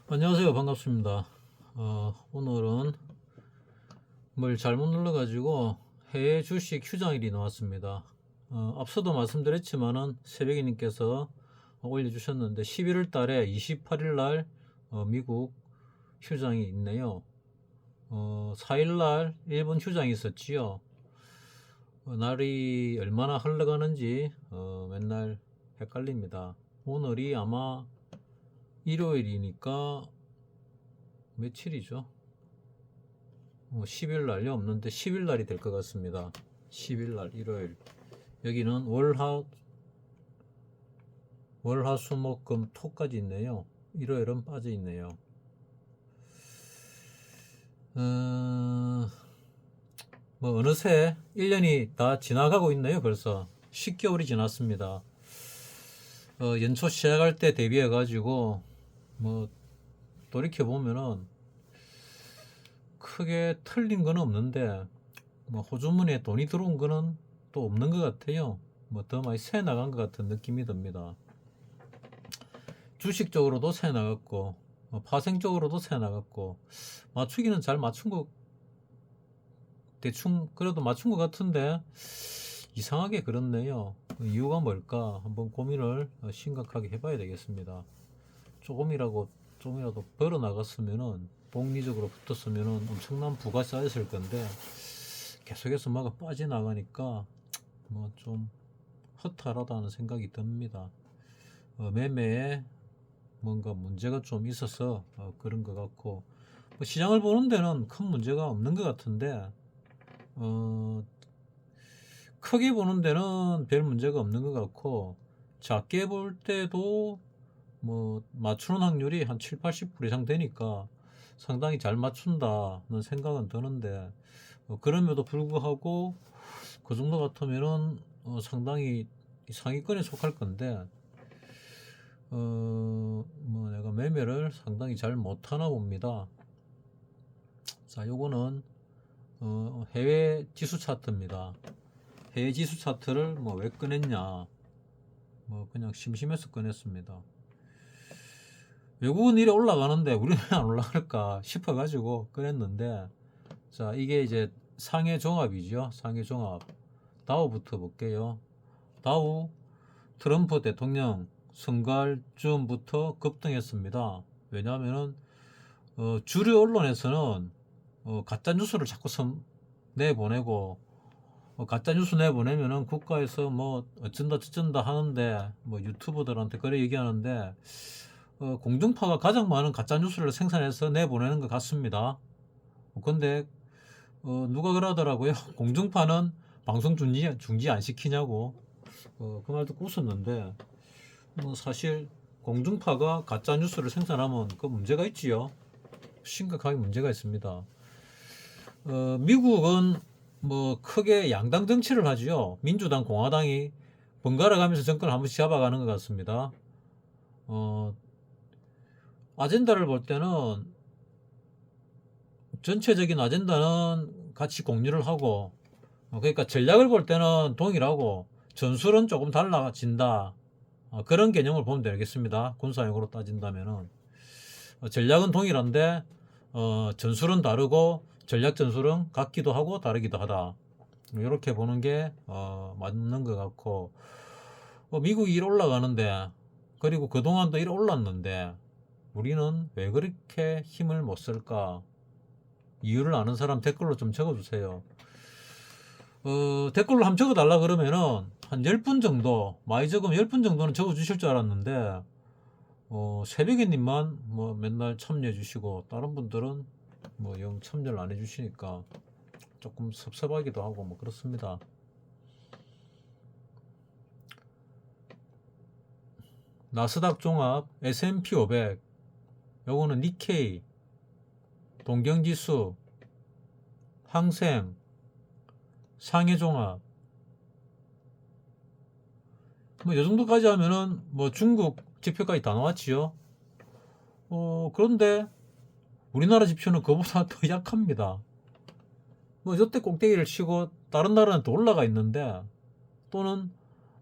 안녕하세요. 반갑습니다. 오늘은 뭘 잘못 눌러가지고 해외 주식 휴장일이 나왔습니다. 앞서도 말씀드렸지만은 새벽이님께서 올려주셨는데 11월 달에 28일 날 미국 휴장이 있네요. 4일 날 일본 휴장이 있었지요. 날이 얼마나 흘러가는지 맨날 헷갈립니다. 오늘이 아마 일요일이니까 며칠이죠? 10일 날이 없는데 10일 날이 될 것 같습니다. 10일 날 일요일. 여기는 월화수목금 토까지 있네요. 일요일은 빠져 있네요. 뭐 어느새 1년이 다 지나가고 있네요. 벌써 10개월이 지났습니다. 연초 시작할 때 대비해 가지고 뭐 돌이켜 보면은 크게 틀린 건 없는데 뭐 호주머니에 돈이 들어온 거는 또 없는 것 같아요. 뭐 더 많이 새 나간 것 같은 느낌이 듭니다. 주식적으로도 새 나갔고 파생적으로도 새 나갔고 맞추기는 잘 맞춘 거 대충 그래도 맞춘 것 같은데 이상하게 그렇네요. 이유가 뭘까 한번 고민을 심각하게 해봐야 되겠습니다. 조금이라도 벌어 나갔으면은 복리적으로 붙었으면은 엄청난 부가 쌓였을 건데 계속해서 막아 빠져나가니까 뭐 좀 허탈하다는 생각이 듭니다. 매매에 뭔가 문제가 좀 있어서 그런 것 같고 뭐 시장을 보는 데는 큰 문제가 없는 것 같은데 크게 보는 데는 별 문제가 없는 것 같고 작게 볼 때도 뭐 맞추는 확률이 한 7, 80% 이상 되니까 상당히 잘 맞춘다는 생각은 드는데 그럼에도 불구하고 그 정도 같으면은 상당히 상위권에 속할 건데 뭐 내가 매매를 상당히 잘 못하나 봅니다. 자, 요거는 해외 지수 차트입니다. 해외 지수 차트를 뭐 왜 꺼냈냐, 뭐 그냥 심심해서 꺼냈습니다. 외국은 이래 올라가는데 우리는 왜 안 올라갈까 싶어가지고 꺼냈는데, 자, 이게 이제 상해 종합이죠. 상해 종합. 다우부터 볼게요. 다우 트럼프 대통령 선거할 즈음부터 급등했습니다. 왜냐하면은 주류 언론에서는 가짜 뉴스를 자꾸 내보내고 가짜 뉴스 내보내면은 국가에서 뭐 어쩐다 저쩐다 하는데 뭐 유튜버들한테 그래 얘기하는데 공중파가 가장 많은 가짜 뉴스를 생산해서 내보내는 것 같습니다. 근데 누가 그러더라고요. 공중파는 방송 중지 안 시키냐고. 그 말 듣고 웃었는데 뭐 사실 공중파가 가짜 뉴스를 생산하면 그 문제가 있지요. 심각하게 문제가 있습니다. 미국은 뭐 크게 양당 정치를 하지요. 민주당, 공화당이 번갈아 가면서 정권을 한 번씩 잡아가는 것 같습니다. 아젠다를 볼 때는 전체적인 아젠다는 같이 공유를 하고 그러니까 전략을 볼 때는 동일하고 전술은 조금 달라진다. 그런 개념을 보면 되겠습니다. 군사용어로 따진다면은 전략은 동일한데 전술은 다르고 전략 전술은 같기도 하고 다르기도 하다. 이렇게 보는 게 맞는 것 같고 미국이 이래 올라가는데 그리고 그동안도 이래 올랐는데 우리는 왜 그렇게 힘을 못 쓸까? 이유를 아는 사람 댓글로 좀 적어주세요. 댓글로 한번 적어달라 그러면은 한 10분 정도, 많이 적으면 10분 정도는 적어주실 줄 알았는데 새벽에님만 뭐 맨날 참여해 주시고 다른 분들은 뭐 영 참여를 안 해주시니까 조금 섭섭하기도 하고 뭐 그렇습니다. 나스닥 종합, S&P 500, 요거는 니케이, 동경지수, 항생, 상해종합, 뭐 요 정도까지 하면은 뭐 중국 지표까지 다 나왔지요. 그런데 우리나라 지표는 그보다 더 약합니다. 뭐 이때 꼭대기를 치고 다른 나라는 또 올라가 있는데 또는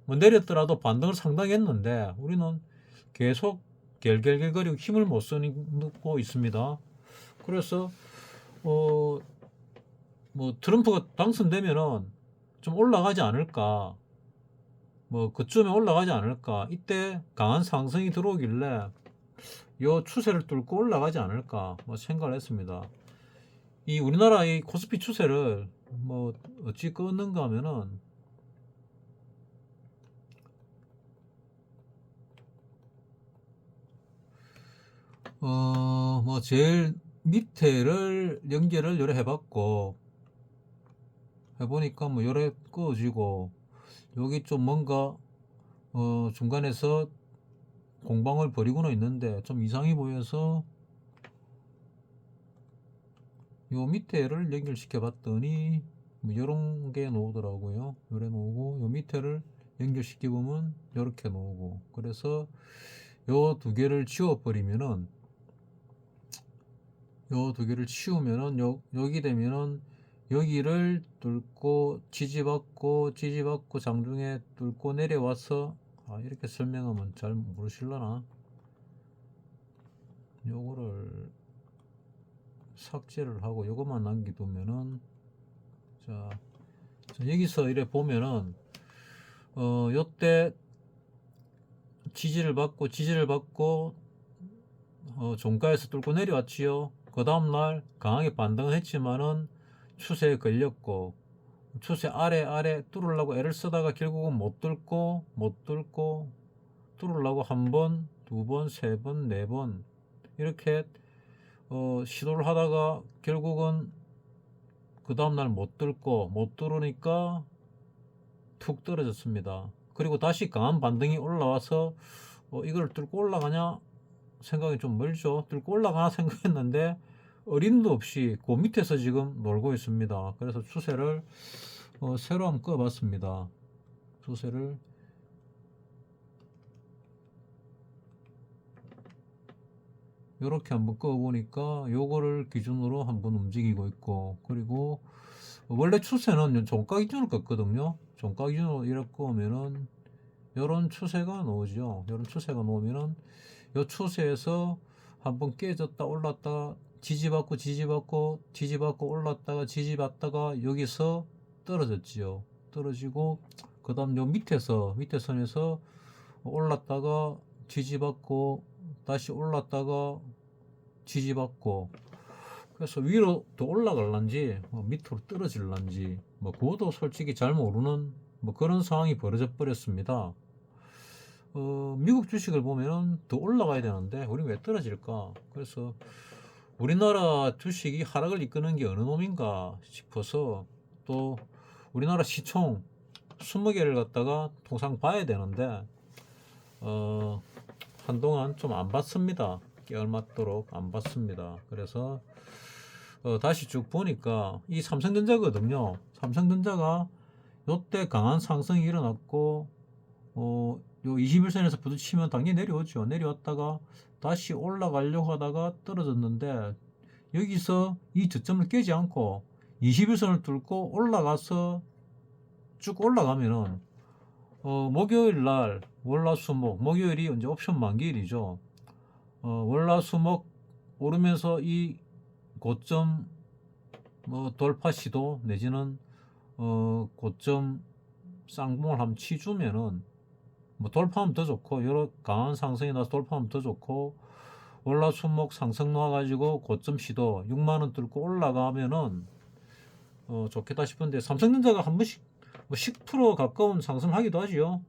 뭐 내렸더라도 반등을 상당히 했는데 우리는 계속 겔겔겔거리고 힘을 못 쓰고 있습니다. 그래서 뭐 트럼프가 당선되면은 좀 올라가지 않을까, 뭐 그쯤에 올라가지 않을까, 이때 강한 상승이 들어오길래 요 추세를 뚫고 올라가지 않을까 뭐 생각을 했습니다. 이 우리나라의 코스피 추세를 뭐 어찌 끊는가 하면은 뭐 제일 밑에를 연결을 요래 해봤고, 해보니까 뭐 요래 끄어지고, 여기 좀 뭔가 중간에서 공방을 벌이고는 있는데 좀 이상해 보여서 요 밑에를 연결시켜 봤더니 뭐 요런 게 나오더라고요. 요래 나오고, 요 밑에를 연결시켜 보면 요렇게 나오고, 그래서 요 두 개를 지워 버리면은, 요 두 개를 치우면은 여기 되면은 여기를 뚫고 지지받고 장중에 뚫고 내려와서, 이렇게 설명하면 잘 모르실라나, 요거를 삭제를 하고 요것만 남겨두면은, 자 여기서 이래 보면은 요때 지지를 받고 종가에서 뚫고 내려왔지요. 그 다음날 강하게 반등을 했지만은 추세에 걸렸고, 추세 아래 뚫으려고 애를 쓰다가 결국은 못 뚫고 뚫으려고 한 번, 두 번, 세 번, 네 번 이렇게 시도를 하다가 결국은 그 다음날 못 뚫으니까 툭 떨어졌습니다. 그리고 다시 강한 반등이 올라와서 이걸 뚫고 올라가냐 생각이 좀 멀죠. 뚫고 올라가나 생각했는데 어림도 없이 그 밑에서 지금 놀고 있습니다. 그래서 추세를 새로 한번 꺼봤습니다. 추세를 이렇게 한번 꺼보니까 요거를 기준으로 한번 움직이고 있고, 그리고 원래 추세는 종가 기준으로 껐거든요. 종가 기준으로 이렇게 꺼면은 요런 추세가 나오죠. 요런 추세가 나오면은 요 추세에서 한번 깨졌다 올랐다가 지지받고 올랐다가 지지받다가 여기서 떨어졌지요. 떨어지고 그 다음 요 밑에 선에서 올랐다가 지지받고 다시 올랐다가 지지받고, 그래서 위로 더 올라갈란지 밑으로 떨어질란지 뭐 그것도 솔직히 잘 모르는 뭐 그런 상황이 벌어져 버렸습니다. 미국 주식을 보면은 더 올라가야 되는데 우리 왜 떨어질까? 그래서 우리나라 주식이 하락을 이끄는 게 어느 놈인가 싶어서, 또 우리나라 시총 20개를 갖다가 통상 봐야 되는데 한동안 좀 안 봤습니다. 깨알맞도록 안 봤습니다. 그래서 다시 쭉 보니까 이 삼성전자거든요. 삼성전자가 요때 강한 상승이 일어났고 요 21선에서 부딪히면 당연히 내려오죠. 내려왔다가 다시 올라가려고 하다가 떨어졌는데, 여기서 이 저점을 깨지 않고 21선을 뚫고 올라가서 쭉 올라가면은 목요일 날 월화수목, 목요일이 이제 옵션 만기일이죠. 월화수목 오르면서 이 고점 돌파 시도 내지는 고점 쌍봉을 한번 치주면은 뭐 돌파하면 더 좋고, 여러 강한 상승이 나서 돌파하면 더 좋고, 월화수목 상승 나와가지고 고점 시도 6만원 뚫고 올라가면은 좋겠다 싶은데, 삼성전자가 한 번씩 뭐 10% 가까운 상승하기도 하지요.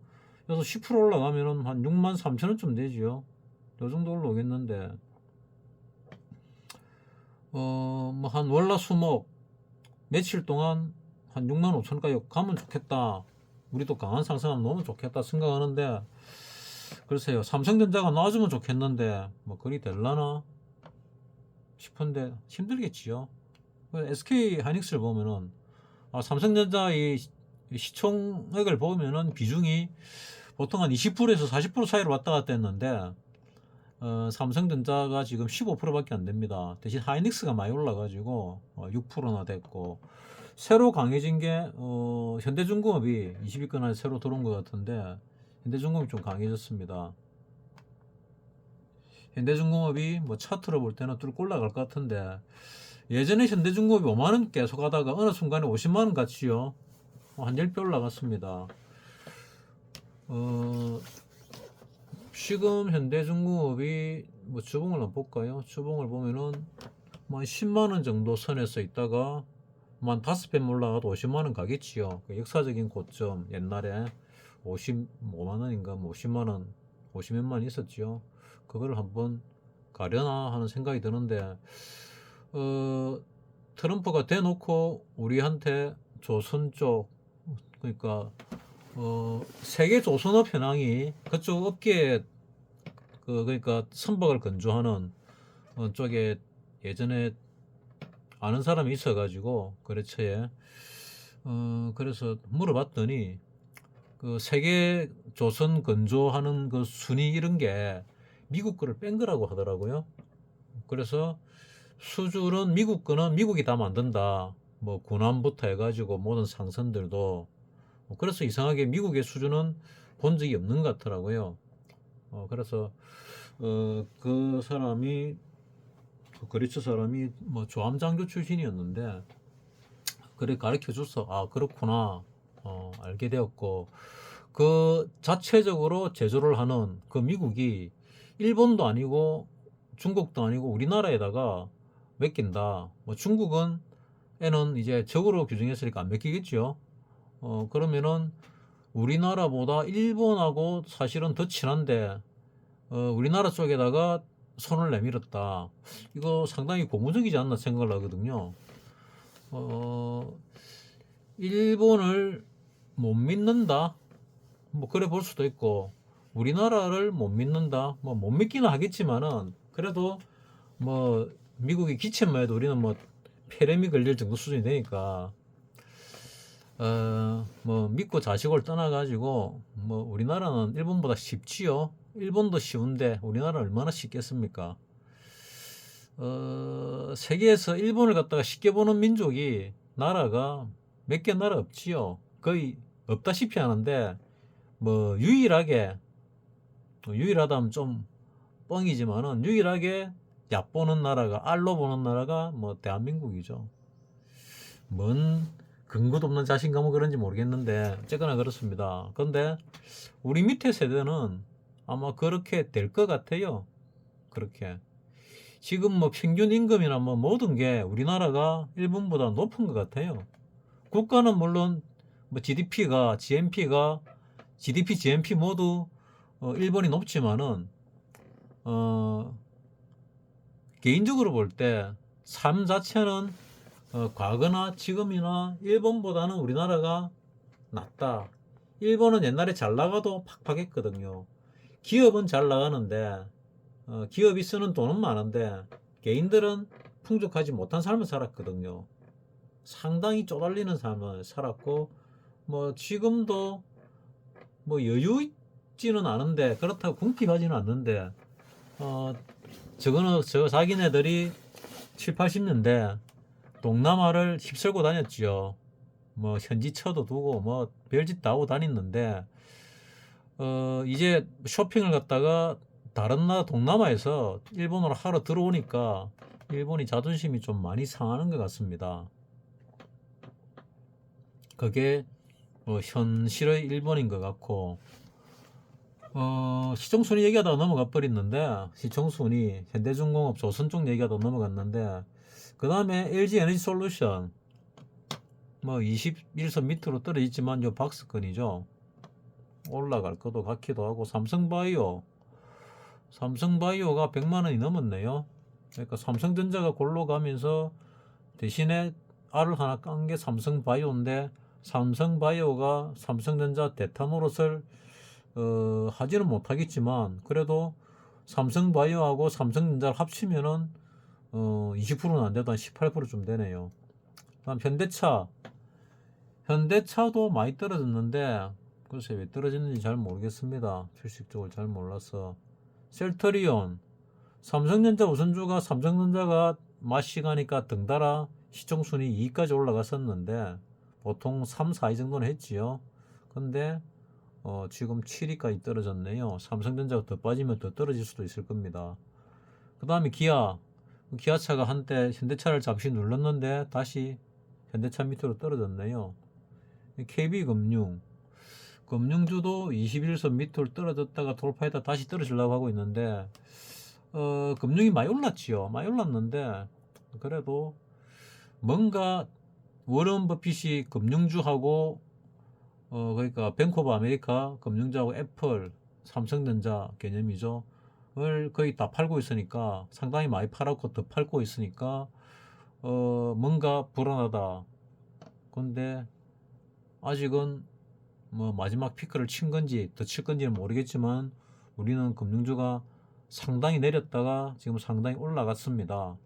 그래서 10% 올라가면은 한 6만 3천원쯤 되지요. 요 정도 올라오겠는데, 뭐 한 월화수목 며칠 동안 한 6만 5천원까지 가면 좋겠다, 우리도 강한 상승하면 너무 좋겠다 생각하는데, 글쎄요, 삼성전자가 나와주면 좋겠는데 뭐 그리 될라나 싶은데 힘들겠지요. SK 하이닉스를 보면은 삼성전자의 시총액을 보면은 비중이 보통 한 20%에서 40% 사이로 왔다 갔다 했는데 삼성전자가 지금 15%밖에 안 됩니다. 대신 하이닉스가 많이 올라가지고 6%나 됐고, 새로 강해진 게 현대중공업이 20위권 안에 새로 들어온 것 같은데, 현대중공업이 좀 강해졌습니다. 현대중공업이 뭐 차트로 볼 때는 뚫고 올라갈 것 같은데, 예전에 현대중공업이 5만원 계속 하다가 어느 순간에 50만원 같이요. 한 10배 올라갔습니다. 지금 현대중공업이 뭐 주봉을 한번 볼까요? 주봉을 보면은 뭐 10만원 정도 선에서 있다가 한 5배 올라가도 50만원 가겠지요. 그 역사적인 고점 옛날에 55만원인가 뭐 50만원 50몇만 있었지요. 그걸 한번 가려나 하는 생각이 드는데, 트럼프가 대놓고 우리한테 조선 쪽, 그러니까 세계 조선업 현황이 그쪽 업계에 그러니까 선박을 건조하는 쪽에 예전에 아는 사람이 있어가지고 거래처에 그래서 물어봤더니 그 세계 조선 건조하는 그 순위 이런 게 미국 거를 뺀 거라고 하더라고요. 그래서 수주는 미국 거는 미국이 다 만든다. 뭐 군함부터 해가지고 모든 상선들도. 그래서 이상하게 미국의 수주는 본 적이 없는 것 같더라고요. 그래서 그 사람이 그 거래처 사람이 뭐 조함장교 출신이었는데 그래 가르쳐 줬어. 아 그렇구나. 알게 되었고, 그 자체적으로 제조를 하는 그 미국이 일본도 아니고 중국도 아니고 우리나라에다가 맡긴다. 뭐 중국은 애는 이제 적으로 규정했으니까 안 맡기겠죠. 그러면은 우리나라보다 일본하고 사실은 더 친한데 우리나라 쪽에다가 손을 내밀었다. 이거 상당히 고무적이지 않나 생각을 하거든요. 일본을 못 믿는다. 뭐 그래 볼 수도 있고, 우리나라를 못 믿는다. 뭐 못 믿기는 하겠지만은 그래도 뭐 미국이 기체만 해도 우리는 뭐 폐렴이 걸릴 정도 수준이 되니까 뭐 믿고 자식을 떠나가지고 뭐 우리나라는 일본보다 쉽지요. 일본도 쉬운데 우리나라는 얼마나 쉽겠습니까? 세계에서 일본을 갖다가 쉽게 보는 민족이 나라가 몇 개 나라 없지요. 거의 없다시피 하는데 뭐 유일하다면 좀 뻥이지만은 유일하게 얕보는 나라가 알로 보는 나라가 뭐 대한민국이죠. 뭔 근거도 없는 자신감은 그런지 모르겠는데 어쨌거나 그렇습니다. 근데 우리 밑에 세대는 아마 그렇게 될 것 같아요. 그렇게 지금 뭐 평균 임금이나 뭐 모든 게 우리나라가 일본보다 높은 것 같아요. 국가는 물론 뭐 GDP, GNP 모두 일본이 높지만은 개인적으로 볼 때 삶 자체는 과거나 지금이나 일본보다는 우리나라가 낫다. 일본은 옛날에 잘 나가도 팍팍했거든요. 기업은 잘 나가는데 기업이 쓰는 돈은 많은데 개인들은 풍족하지 못한 삶을 살았거든요. 상당히 쪼달리는 삶을 살았고, 뭐 지금도 뭐 여유 있지는 않은데 그렇다고 궁핍하지는 않는데 저 자기네들이 7, 80년대 동남아를 휩쓸고 다녔지요. 뭐 현지처도 두고 뭐 별짓 다 하고 다녔는데 이제 쇼핑을 갔다가 다른 나라 동남아에서 일본으로 하러 들어오니까 일본이 자존심이 좀 많이 상하는 것 같습니다. 그게 현실의 일본인 것 같고, 시청순위 얘기하다가 넘어가 버렸는데, 시청순위 현대중공업 조선 쪽 얘기하다가 넘어갔는데, 그 다음에 LG 에너지 솔루션 뭐 21선 밑으로 떨어졌지만 요 박스권이죠. 올라갈 것도 같기도 하고, 삼성바이오가 100만원이 넘었네요. 그러니까 삼성전자가 골로 가면서 대신에 알을 하나 깐 게 삼성바이오인데, 삼성바이오가 삼성전자 대타노릇을 하지는 못하겠지만 그래도 삼성바이오하고 삼성전자를 합치면은 20%는 안 돼도 한 18%좀 되네요. 다음 현대차도 많이 떨어졌는데 글쎄 왜 떨어졌는지 잘 모르겠습니다. 주식적으로 잘 몰라서. 셀트리온, 삼성전자 우선주가 삼성전자가 맛이 가니까 덩달아 시총순위 2위까지 올라갔었는데 보통 3, 4위 정도는 했지요. 근데 지금 7위까지 떨어졌네요. 삼성전자가 더 빠지면 더 떨어질 수도 있을 겁니다. 그 다음에 기아차가 한때 현대차를 잠시 눌렀는데 다시 현대차 밑으로 떨어졌네요. KB금융, 금융주도 21선 밑으로 떨어졌다가 돌파했다 다시 떨어지려고 하고 있는데, 금융이 많이 올랐지요. 많이 올랐는데, 그래도 뭔가 워런 버핏이 금융주하고, 그러니까 뱅크 오브 아메리카 금융주하고 애플, 삼성전자 개념이죠. 을 거의 다 팔고 있으니까, 상당히 많이 팔았고 더 팔고 있으니까, 뭔가 불안하다. 근데 아직은 뭐 마지막 피크를 친 건지 더 칠 건지는 모르겠지만, 우리는 금융주가 상당히 내렸다가 지금 상당히 올라갔습니다.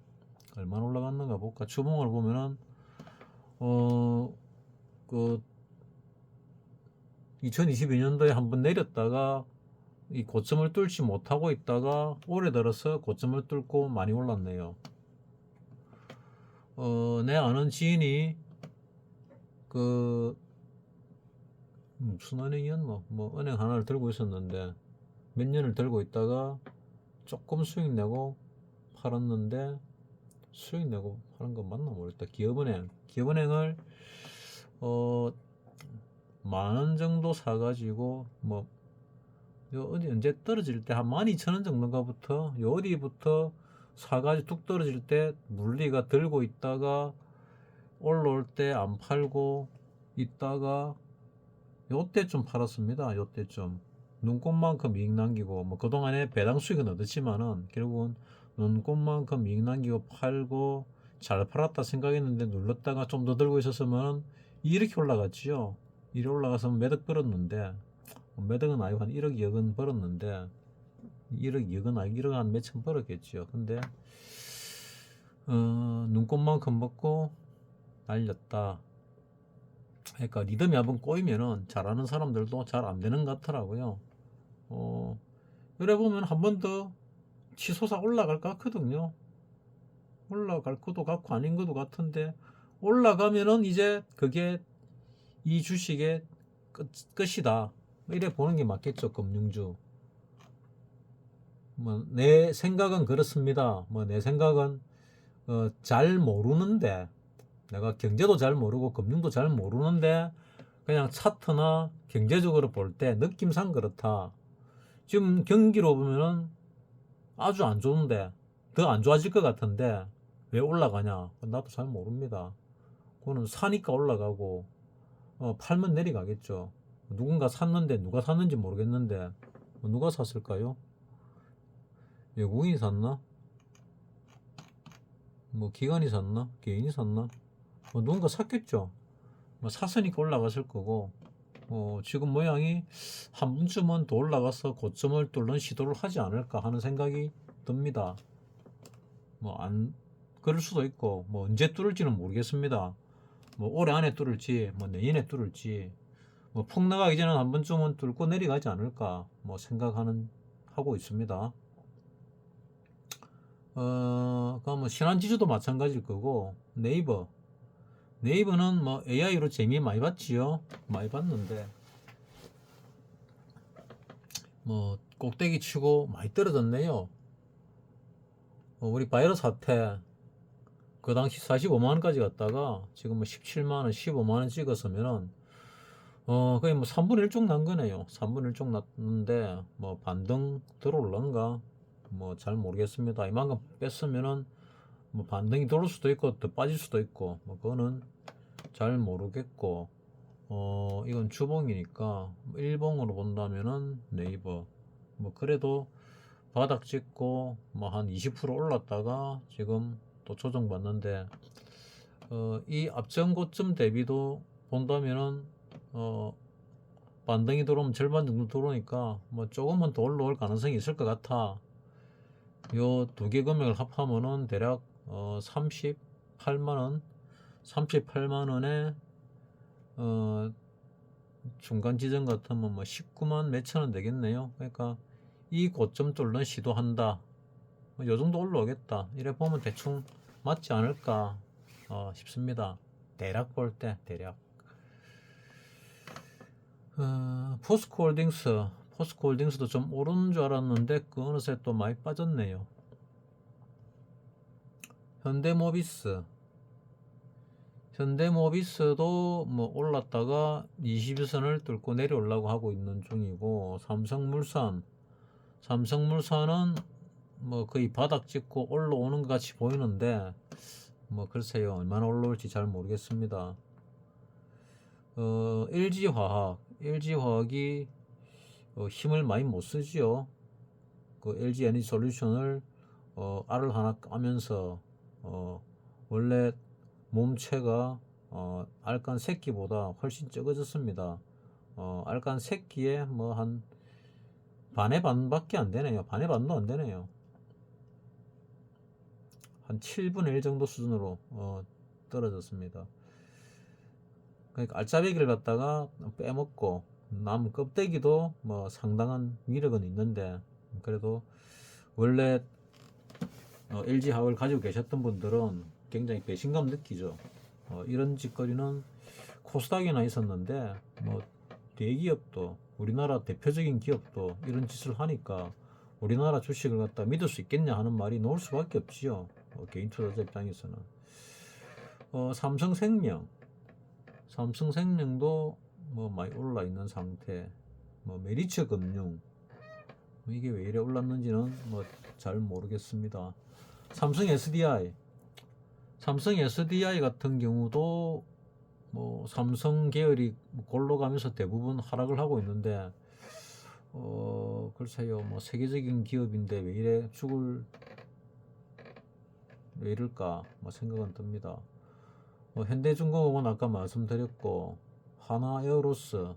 얼마나 올라갔는가 볼까. 주봉을 보면은 그 2022년도에 한번 내렸다가 이 고점을 뚫지 못하고 있다가 올해 들어서 고점을 뚫고 많이 올랐네요. 내 아는 지인이 그 무슨 은행이었노? 뭐 은행 하나를 들고 있었는데 몇 년을 들고 있다가 조금 수익 내고 팔았는데, 수익 내고 파는 건 맞나 모르겠다. 기업은행을 10,000원 정도 사가지고 뭐 요 어디 언제 떨어질 때 한 12,000원 정도가부터 요 어디부터 사가지고 뚝 떨어질 때 물리가 들고 있다가 올라올 때 안 팔고 있다가 요때쯤 팔았습니다. 요때쯤 눈꽃만큼 이익 남기고, 뭐 그동안에 배당 수익은 얻었지만은 결국은 눈꽃만큼 이익 남기고 팔고 잘 팔았다 생각했는데 눌렀다가 좀 더 들고 있었으면 이렇게 올라갔지요. 이렇게 올라가서 매덕 벌었는데, 매덕은 아니고 한 1억 2억은 벌었는데, 1억 2억은 아니고 1억 한 몇천 벌었겠지요. 근데 눈꽃만큼 먹고 날렸다. 그러니까 리듬이 한번 꼬이면은 잘하는 사람들도 잘 안 되는 것 같더라고요. 이래 보면 한 번 더 치솟아 올라갈 것 같거든요. 올라갈 것도 같고 아닌 것도 같은데, 올라가면은 이제 그게 이 주식의 끝이다. 이래 보는 게 맞겠죠, 금융주. 뭐 내 생각은 그렇습니다. 뭐 내 생각은 잘 모르는데, 내가 경제도 잘 모르고 금융도 잘 모르는데 그냥 차트나 경제적으로 볼 때 느낌상 그렇다. 지금 경기로 보면은 아주 안 좋은데 더 안 좋아질 것 같은데 왜 올라가냐? 나도 잘 모릅니다. 그거는 사니까 올라가고, 팔면 내려가겠죠. 누군가 샀는데 누가 샀는지 모르겠는데, 누가 샀을까요? 외국인이 샀나? 뭐 기관이 샀나? 개인이 샀나? 누군가 샀겠죠. 뭐 샀으니까 올라갔을 거고, 지금 모양이 한 번쯤은 더 올라가서 고점을 뚫는 시도를 하지 않을까 하는 생각이 듭니다. 뭐 안 그럴 수도 있고, 뭐 언제 뚫을지는 모르겠습니다. 뭐 올해 안에 뚫을지, 뭐 내년에 뚫을지, 뭐 폭 나가기 전에 한 번쯤은 뚫고 내려가지 않을까 뭐 생각하는 하고 있습니다. 그럼 뭐 신한지주도 마찬가지일 거고, 네이버는 뭐 AI로 재미 많이 봤지요. 많이 봤는데 뭐 꼭대기 치고 많이 떨어졌네요. 우리 바이러스 사태 그 당시 45만 원까지 갔다가 지금 뭐 17만 원, 15만 원 찍었으면은 거의 뭐 3분의 1쪽 난 거네요. 3분의 1쪽 났는데 뭐 반등 들어올란가 뭐 잘 모르겠습니다. 이만큼 뺐으면은 뭐 반등이 돌을 수도 있고 더 빠질 수도 있고, 뭐 그거는 잘 모르겠고, 이건 주봉이니까 일봉으로 본다면은 네이버 뭐 그래도 바닥 찍고 뭐 한 20% 올랐다가 지금 또 조정받는데, 이 앞전 고점 대비도 본다면은 반등이 들어오면 절반 정도 들어오니까 뭐 조금은 더 올라올 가능성이 있을 것 같아. 요 두 개 금액을 합하면은 대략 38만원 38만원에 중간 지점 같으면 뭐 19만 몇천원 되겠네요. 그러니까 이 고점 뚫는 시도한다, 뭐 요 정도 올라오겠다, 이래 보면 대충 맞지 않을까 싶습니다. 대략 볼 때 대략. 포스코홀딩스도 좀 오르는 줄 알았는데 그 어느새 또 많이 빠졌네요. 현대모비스도 뭐 올랐다가 21선을 뚫고 내려오려고 하고 있는 중이고, 삼성물산은 뭐 거의 바닥 찍고 올라오는 것 같이 보이는데, 뭐 글쎄요, 얼마나 올라올지 잘 모르겠습니다. LG화학이 힘을 많이 못 쓰지요. 그 LG 에너지 솔루션을 알을 하나 까면서 원래 몸체가 알간 새끼보다 훨씬 적어졌습니다. 알간 새끼에 뭐 한 반의 반밖에 안 되네요. 반의 반도 안 되네요. 한 7분의 1 정도 수준으로 떨어졌습니다. 그러니까 알짜배기를 갖다가 빼먹고 남 껍데기도 뭐 상당한 위력은 있는데, 그래도 원래 LG 화학을 가지고 계셨던 분들은 굉장히 배신감 느끼죠. 이런 짓거리는 코스닥이나 있었는데, 뭐 대기업도, 우리나라 대표적인 기업도 이런 짓을 하니까 우리나라 주식을 갖다 믿을 수 있겠냐 하는 말이 나올 수밖에 없지요. 개인 투자자 입장에서는. 삼성생명도 뭐 많이 올라 있는 상태. 뭐 메리츠금융, 이게 왜 이래 올랐는지는 뭐 잘 모르겠습니다. 삼성 SDI 같은 경우도 뭐 삼성 계열이 골로 가면서 대부분 하락을 하고 있는데, 글쎄요, 뭐 세계적인 기업인데 왜 이럴까 뭐 생각은 듭니다. 현대중공업은 아까 말씀드렸고, 하나에어로스,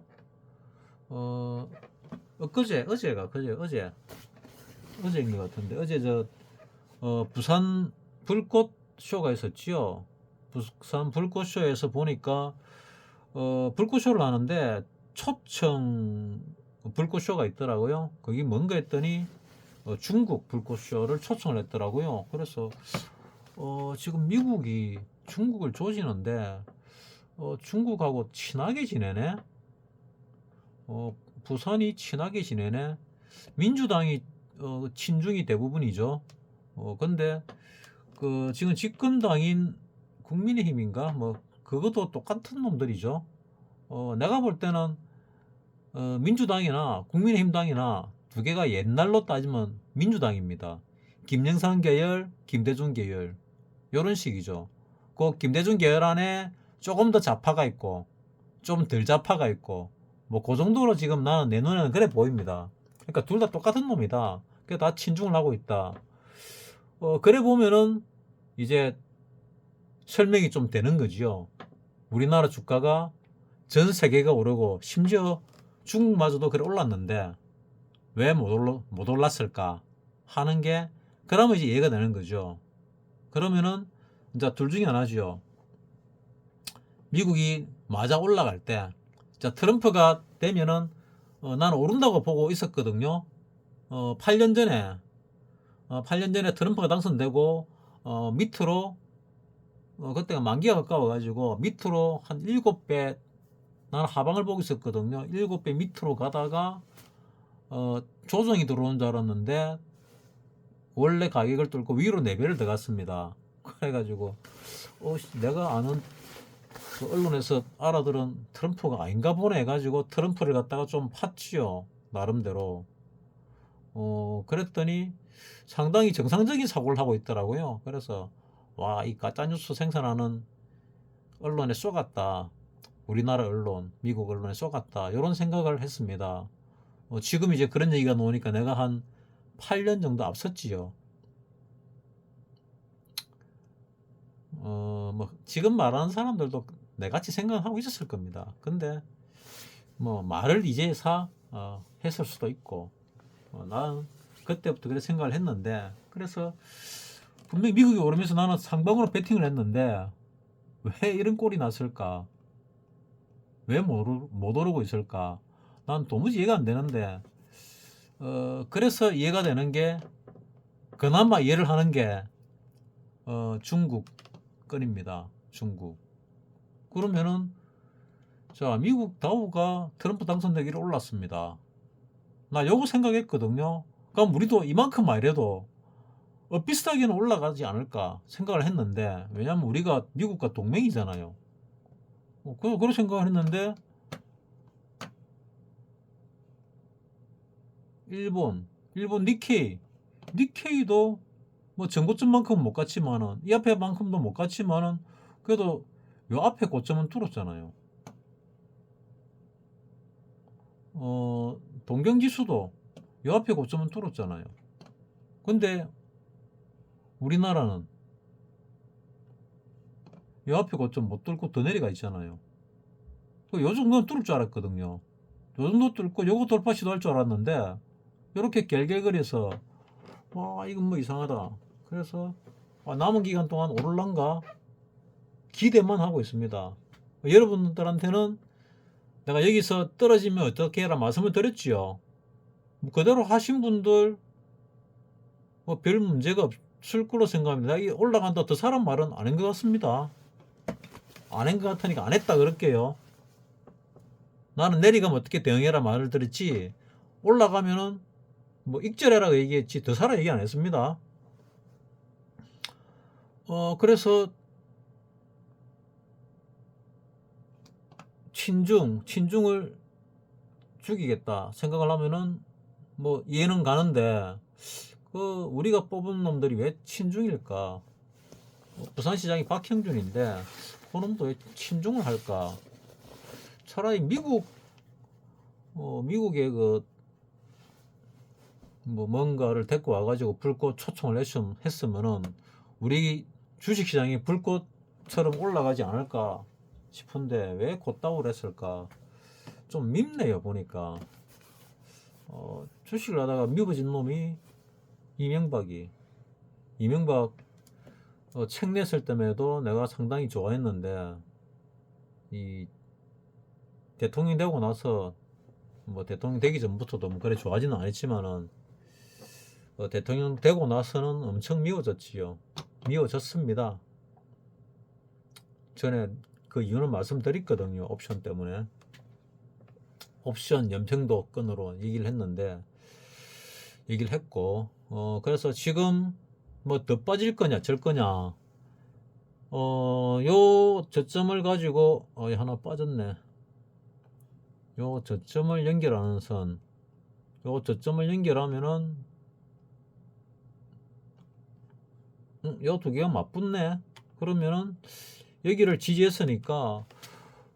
어제인 것 같은데, 어제 부산 불꽃 쇼가 있었지요. 부산 불꽃 쇼에서 보니까 불꽃 쇼를 하는데 초청 불꽃 쇼가 있더라고요. 거기 뭔가 했더니 중국 불꽃 쇼를 초청을 했더라고요. 그래서 지금 미국이 중국을 조지는데 중국하고 친하게 지내네. 부산이 친하게 지내네. 민주당이 친중이 대부분이죠. 근데 지금 집권당인 국민의힘인가 뭐 그것도 똑같은 놈들이죠. 내가 볼 때는 민주당이나 국민의힘당이나 두 개가 옛날로 따지면 민주당입니다. 김영삼 계열, 김대중 계열, 요런 식이죠. 그 김대중 계열 안에 조금 더 좌파가 있고 좀 덜 좌파가 있고, 뭐 그 정도로 지금 나는 내 눈에는 그래 보입니다. 그러니까 둘 다 똑같은 놈이다. 그게 다 친중을 하고 있다. 그래 보면은 이제 설명이 좀 되는 거지요. 우리나라 주가가 전 세계가 오르고 심지어 중국마저도 그래 올랐는데 왜 못 올랐을까 하는 게, 그러면 이제 이해가 되는 거죠. 그러면은 이제 둘 중에 하나죠. 미국이 맞아 올라갈 때, 트럼프가 되면은 나는 오른다고 보고 있었거든요. 8년 전에 트럼프가 당선되고 밑으로 그때가 만기가 가까워가지고 밑으로 한 7배, 나는 하방을 보고 있었거든요. 7배 밑으로 가다가 조정이 들어오는 줄 알았는데 원래 가격을 뚫고 위로 4배를 더 갔습니다. 그래가지고 내가 아는 그 언론에서 알아들은 트럼프가 아닌가 보네 해가지고 트럼프를 갖다가 좀 팠지요. 나름대로. 그랬더니 상당히 정상적인 사고를 하고 있더라고요. 그래서 와, 이 가짜뉴스 생산하는 언론에 쏘갔다. 우리나라 언론, 미국 언론에 쏘갔다. 이런 생각을 했습니다. 지금 이제 그런 얘기가 나오니까 내가 한 8년 정도 앞섰지요. 뭐 지금 말하는 사람들도 내같이 생각하고 있었을 겁니다. 근데 뭐 말을 이제서 했을 수도 있고, 나는 그때부터 그렇게 생각을 했는데, 그래서 분명히 미국이 오르면서 나는 상방으로 배팅을 했는데 왜 이런 꼴이 났을까? 왜 못 오르고 있을까? 난 도무지 이해가 안 되는데, 그래서 이해가 되는 게, 그나마 이해를 하는 게 중국 건입니다. 중국. 그러면은 자, 미국 다우가 트럼프 당선되기를 올랐습니다. 나 요거 생각했거든요. 그럼 우리도 이만큼만 이래도 비슷하게는 올라가지 않을까 생각을 했는데, 왜냐면 우리가 미국과 동맹이잖아요. 그런 생각을 했는데, 일본 니케이도 뭐 전고점만큼은 못 갔지만은, 이 앞에 만큼도 못 갔지만은, 그래도 요 앞에 고점은 뚫었잖아요. 동경지수도 요 앞에 고점은 뚫었잖아요. 근데 우리나라는 요 앞에 고점 못 뚫고 더 내려가 있잖아요. 요 정도는 뚫을 줄 알았거든요. 요 정도 뚫고 요거 돌파 시도할 줄 알았는데, 요렇게 갤갤거려서 와 이건 뭐 이상하다. 그래서 남은 기간 동안 오를란가 기대만 하고 있습니다. 여러분들한테는 내가 여기서 떨어지면 어떻게 해라 말씀을 드렸지요. 그대로 하신 분들 별 문제가 없을 거로 생각합니다. 이 올라간다 더 사람 말은 아닌 것 같습니다. 아닌 것 같으니까 안 했다 그럴게요. 나는 내리가면 어떻게 대응해라 말을 들었지, 올라가면은 뭐 익절해라고 얘기했지 더 사라 얘기 안 했습니다. 그래서 친중을 죽이겠다 생각을 하면은 뭐 이해는 가는데, 우리가 뽑은 놈들이 왜 친중일까? 부산시장이 박형준인데 그 놈도 왜 친중을 할까? 차라리 미국의 뭔가를 데리고 와가지고 불꽃 초청을 했으면은 우리 주식시장이 불꽃처럼 올라가지 않을까 싶은데 왜 그따구로 했을까? 좀 밉네요 보니까. 주식을 하다가 미워진 놈이 이명박 책 냈을 때에도 내가 상당히 좋아했는데, 이 대통령 되고 나서 뭐 대통령 되기 전부터도 뭐 그래 좋아하지는 않았지만은 대통령 되고 나서는 엄청 미워졌습니다. 전에 그 이유는 말씀드렸거든요. 옵션 때문에. 옵션 연평도 건으로 얘기를 했고, 그래서 지금 뭐 더 빠질 거냐 절 거냐, 요 저점을 가지고 하나 빠졌네. 요 저점을 연결하는 선, 요 저점을 연결하면은 요 두 개가 맞붙네. 그러면은 여기를 지지했으니까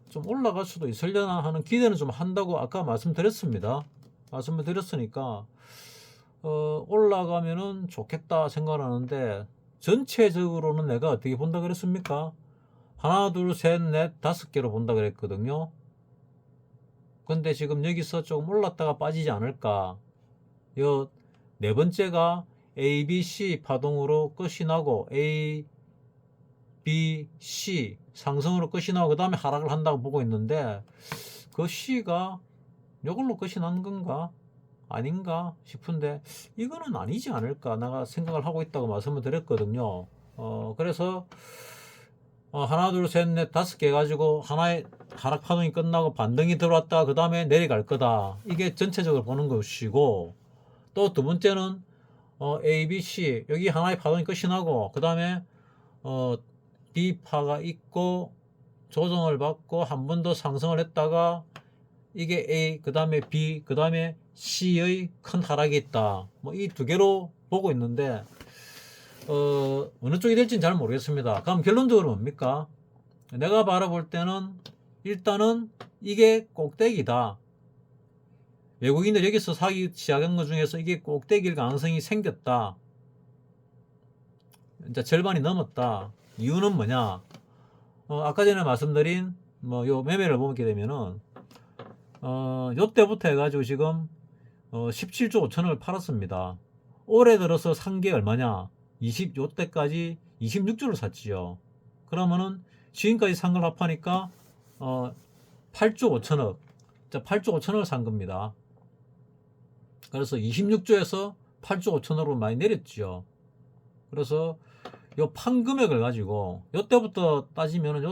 좀 올라갈 수도 있으려나 하는 기대는 좀 한다고 아까 말씀드렸습니다. 말씀드렸으니까 올라가면은 좋겠다 생각하는데, 전체적으로는 내가 어떻게 본다 그랬습니까? 하나 둘 셋 넷 다섯 개로 본다 그랬거든요. 근데 지금 여기서 조금 올랐다가 빠지지 않을까. 요 네 번째가 ABC 파동으로 끝이 나고 A, B, C 상승으로 끝이 나고 그 다음에 하락을 한다고 보고 있는데, 그 C가 요걸로 끝이 난 건가 아닌가 싶은데 이거는 아니지 않을까 내가 생각을 하고 있다고 말씀을 드렸거든요. 그래서 하나 둘 셋 넷 다섯 개 가지고 하나의 하락 파동이 끝나고 반등이 들어왔다 그 다음에 내려갈 거다, 이게 전체적으로 보는 것이고, 또 두 번째는 A, B, C 여기 하나의 파동이 끝이 나고 그 다음에 B파가 있고 조정을 받고 한 번 더 상승을 했다가 이게 A 그 다음에 B 그 다음에 C의 큰 하락이 있다, 뭐 이 두 개로 보고 있는데 어느 쪽이 될지는 잘 모르겠습니다. 그럼 결론적으로 뭡니까? 내가 바라볼 때는 일단은 이게 꼭대기다. 외국인들 여기서 사기 시작한 것 중에서 이게 꼭대기일 가능성이 생겼다. 이제 절반이 넘었다. 이유는 뭐냐? 아까 전에 말씀드린 요 매매를 보게 되면은 요때부터 해가지고 지금 17조 5천억을 팔았습니다. 올해 들어서 산 게 얼마냐? 요때까지 26조를 샀지요. 그러면은 지금까지 산 걸 합하니까 8조 5천억. 8조 5천억을 산 겁니다. 그래서 26조에서 8조 5천억으로 많이 내렸죠. 그래서 요 판 금액을 가지고 요때부터 따지면은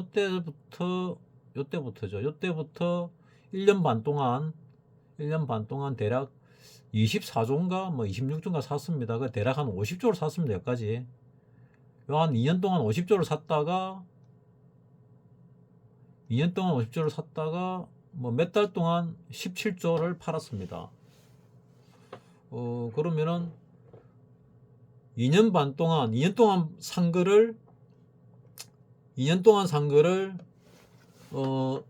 요때부터죠. 요때부터 1년 반 동안 대략 24조인가 뭐 26조인가 샀습니다. 그 대략 한 50조를 샀습니다. 여기까지. 요 한 2년 동안 50조를 샀다가 2년 동안 50조를 샀다가 뭐 몇 달 동안 17조를 팔았습니다. 그러면은 2년 반 동안 2년 동안 산 거를 2년 동안 산 거를 4,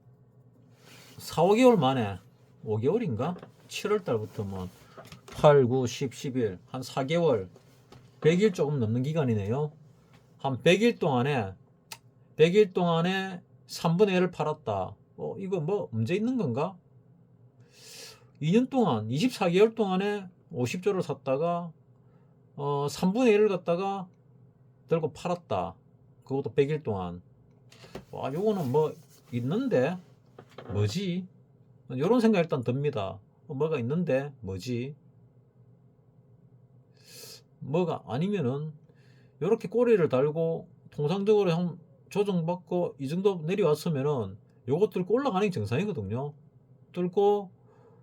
5개월 만에 5개월인가? 7월 달부터 뭐 8, 9, 10, 11 한 4개월 100일 조금 넘는 기간이네요. 한 100일 동안에 3분의 1을 팔았다. 이거 뭐 문제 있는 건가? 2년 동안 24개월 동안에 50조를 샀다가 3분의 1을 갖다가 들고 팔았다. 그것도 100일 동안. 와, 요거는 뭐 있는데 뭐지? 이런 생각 일단 듭니다. 뭐가 있는데 뭐지? 뭐가 아니면은 이렇게 꼬리를 달고 통상적으로 형 조정받고 이 정도 내려왔으면은 요거 뚫고 올라가는 게 정상이거든요. 뚫고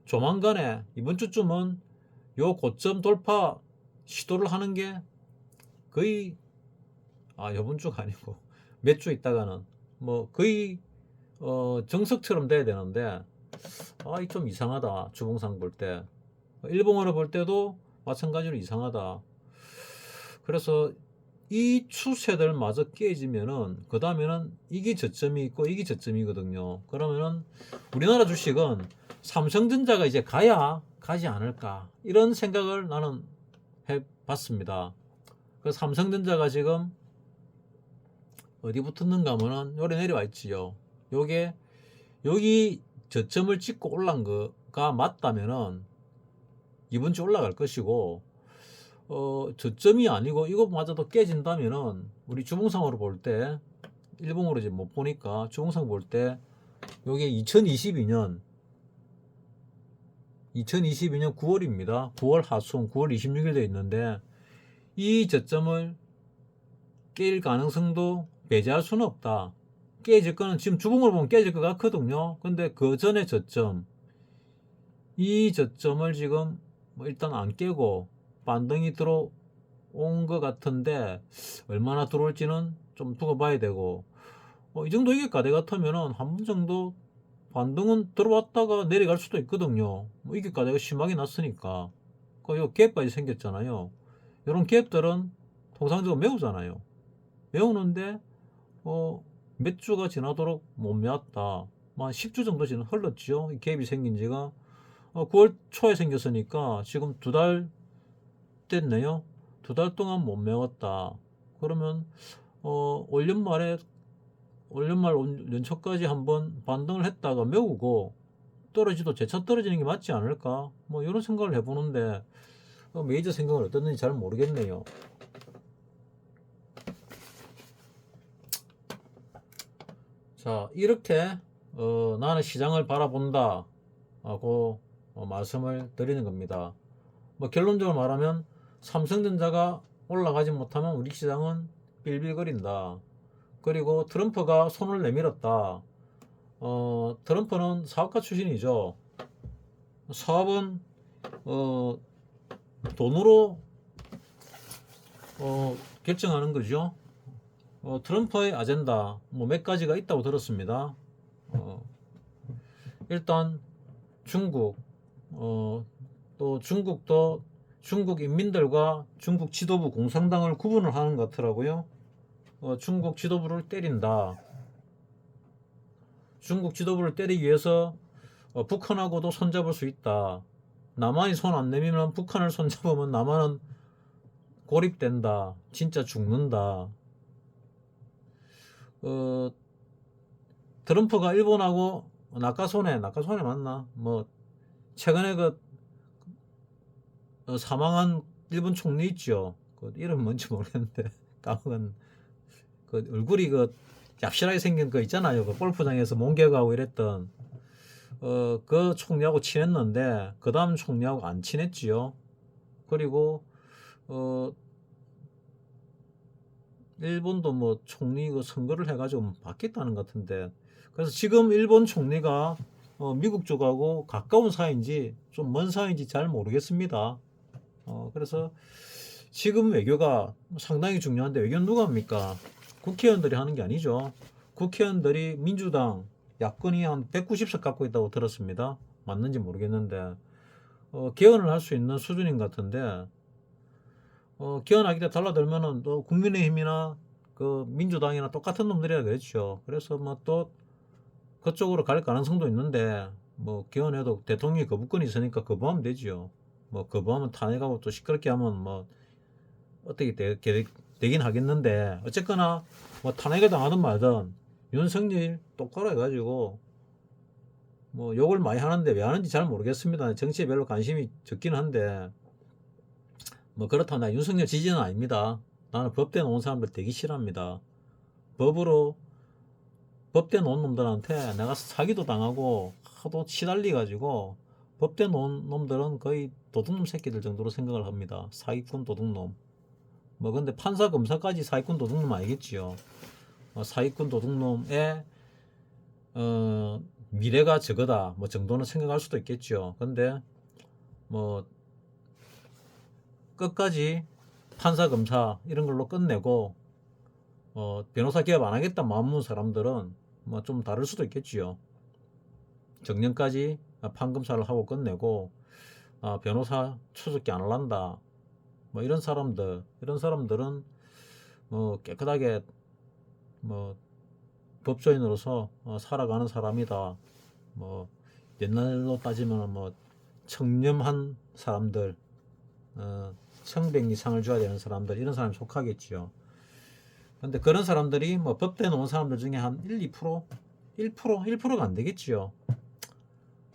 조만간에 이번 주쯤은 요 고점 돌파 시도를 하는 게 거의 이번 주가 아니고 몇 주 있다가는 뭐 거의 정석처럼 돼야 되는데 이 좀 이상하다. 주봉상 볼 때 일봉으로 볼 때도 마찬가지로 이상하다. 그래서 이 추세들마저 깨지면은 그 다음에는 이게 저점이 있고 이게 저점이거든요. 그러면은 우리나라 주식은 삼성전자가 이제 가야 가지 않을까 이런 생각을 나는 해봤습니다. 그 삼성전자가 지금 어디 붙었는가 하면은 요래 내려와 있지요. 요게 여기 저점을 찍고 올라간 거가 맞다면은 이번 주 올라갈 것이고 저점이 아니고 이거마저도 깨진다면은 우리 주봉상으로 볼 때 일봉으로 이제 못 보니까 주봉상 볼 때 요게 2022년 9월입니다. 9월 하순 9월 26일 되어 있는데 이 저점을 깰 가능성도 배제할 수는 없다. 깨질 거는 지금 주봉으로 보면 깨질 것 같거든요. 근데 그 전에 저점 이 저점을 지금 뭐 일단 안 깨고 반등이 들어온 것 같은데 얼마나 들어올지는 좀 두고 봐야 되고 이 정도 이게 가대 같으면은 한 번 정도 반등은 들어왔다가 내려갈 수도 있거든요. 뭐 이게 가대가 심하게 났으니까 요 갭까지 생겼잖아요. 이런 갭들은 통상적으로 메우잖아요. 메우는데 몇 주가 지나도록 못 메웠다. 한 10주 정도 지금 흘렀죠. 이 갭이 생긴 지가 9월 초에 생겼으니까 지금 2달 됐네요. 2달 동안 못 메웠다. 그러면 올 연말 연초까지 한번 반등을 했다가 메우고 떨어지도 재차 떨어지는 게 맞지 않을까? 뭐 이런 생각을 해보는데 메이저 생각은 어떻는지 잘 모르겠네요. 자, 이렇게 나는 시장을 바라본다 하고 말씀을 드리는 겁니다. 뭐 결론적으로 말하면 삼성전자가 올라가지 못하면 우리 시장은 빌빌거린다. 그리고 트럼프가 손을 내밀었다. 트럼프는 사업가 출신이죠. 사업은 돈으로 결정하는 거죠. 트럼프의 아젠다 뭐 몇 가지가 있다고 들었습니다. 일단 중국 또 중국도 중국 인민들과 중국 지도부 공산당을 구분을 하는 것 같더라고요. 중국 지도부를 때린다. 중국 지도부를 때리기 위해서 북한하고도 손잡을 수 있다. 남한이 손 안 내밀면 북한을 손잡으면 남한은 고립된다. 진짜 죽는다. 트럼프가 일본하고 나카소네 맞나? 뭐 최근에 사망한 일본 총리 있죠. 그 이름 뭔지 모르겠는데 까먹은 그 얼굴이 얍실하게 생긴 거 있잖아요. 그 골프장에서 몽개하고 이랬던 그 총리하고 친했는데 그 다음 총리하고 안 친했지요. 그리고 일본도 뭐 총리 선거를 해가지고 바뀌었다는 것 같은데 그래서 지금 일본 총리가 미국 쪽하고 가까운 사이인지 좀 먼 사이인지 잘 모르겠습니다. 그래서 지금 외교가 상당히 중요한데 외교는 누가 합니까? 국회의원들이 하는 게 아니죠. 국회의원들이 민주당 야권이 한 190석 갖고 있다고 들었습니다. 맞는지 모르겠는데 개헌을 할 수 있는 수준인 것 같은데 개헌하기가 달라들면은 또 국민의힘이나 그 민주당이나 똑같은 놈들이라 그랬죠. 그래서 뭐 또 그쪽으로 갈 가능성도 있는데 뭐 개헌해도 대통령이 거부권이 있으니까 거부하면 되지요. 뭐 거부하면 탄핵하고 또 시끄럽게 하면 뭐 어떻게 되긴 하겠는데 어쨌거나 뭐 탄핵을 당하든 말든 윤석열 똑바로 해가지고 뭐 욕을 많이 하는데 왜 하는지 잘 모르겠습니다. 정치에 별로 관심이 적긴 한데 뭐 그렇다고 나 윤석열 지지는 아닙니다. 나는 법대 놓은 사람들 되게 싫어합니다. 법대 놓은 놈들한테 내가 사기도 당하고 하도 시달리 가지고 법대 놓은 놈들은 거의 도둑놈 새끼들 정도로 생각을 합니다. 사기꾼 도둑놈. 뭐 근데 판사 검사까지 사기꾼 도둑놈 아니겠지요. 사기꾼 도둑놈의 미래가 저거다 뭐 정도는 생각할 수도 있겠죠. 근데 뭐 끝까지 판사 검사 이런 걸로 끝내고 변호사 개업 안 하겠다 마음 먹은 사람들은 뭐 좀 다를 수도 있겠지요. 정년까지 판검사를 하고 끝내고 변호사 추적기 안 할란다 뭐 이런 사람들은 뭐 깨끗하게 뭐 법조인으로서 살아가는 사람이다. 뭐 옛날로 따지면 뭐 청렴한 사람들, 청백 이상을 줘야 되는 사람들 이런 사람이 속하겠지요. 근데 그런 사람들이 뭐 법대 놓은 사람들 중에 한 1%, 1%가 안 되겠지요.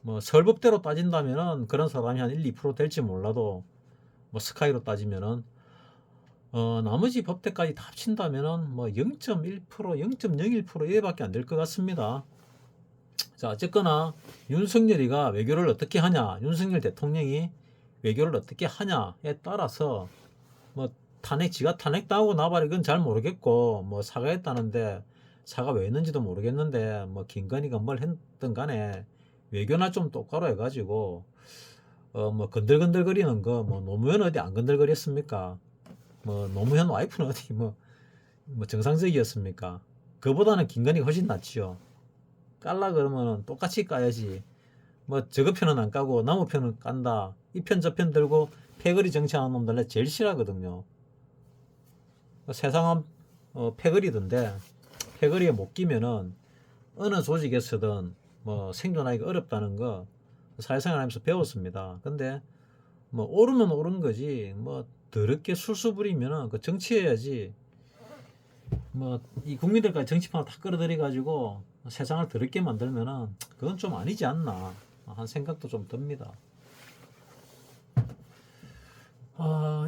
뭐 설법대로 따진다면은 그런 사람이 한 1, 2% 될지 몰라도 뭐 스카이로 따지면은 나머지 법대까지 다 합친다면은 뭐 0.1%, 0.01% 이밖에 안 될 것 같습니다. 자, 어쨌거나 윤석열이가 외교를 어떻게 하냐, 윤석열 대통령이 외교를 어떻게 하냐에 따라서 뭐 지가 탄핵당하고 나발이 그건 잘 모르겠고 뭐 사과했다는데 사과 왜 했는지도 모르겠는데 뭐 김건희가 뭘 했든 간에 외교나 좀 똑바로 해가지고 뭐 건들건들거리는 거 뭐 노무현 어디 안 건들거렸습니까? 뭐 노무현 와이프는 어디 뭐 정상적이었습니까? 그보다는 김건희가 훨씬 낫지요. 깔라 그러면은 똑같이 까야지. 뭐 저거 편은 안 까고 나무 편은 깐다. 이 편 저 편 들고 패거리 정치하는 놈들 내 제일 싫어하거든요. 세상은 패거리던데 패거리에 못 끼면은 어느 조직에서든 뭐 생존하기가 어렵다는 거 사회생활 하면서 배웠습니다. 근데 뭐 오르면 오른 거지 뭐 더럽게 술수 부리면은 그 정치해야지 뭐 이 국민들까지 정치판을 다 끌어들여 가지고 세상을 더럽게 만들면은 그건 좀 아니지 않나 한 생각도 좀 듭니다.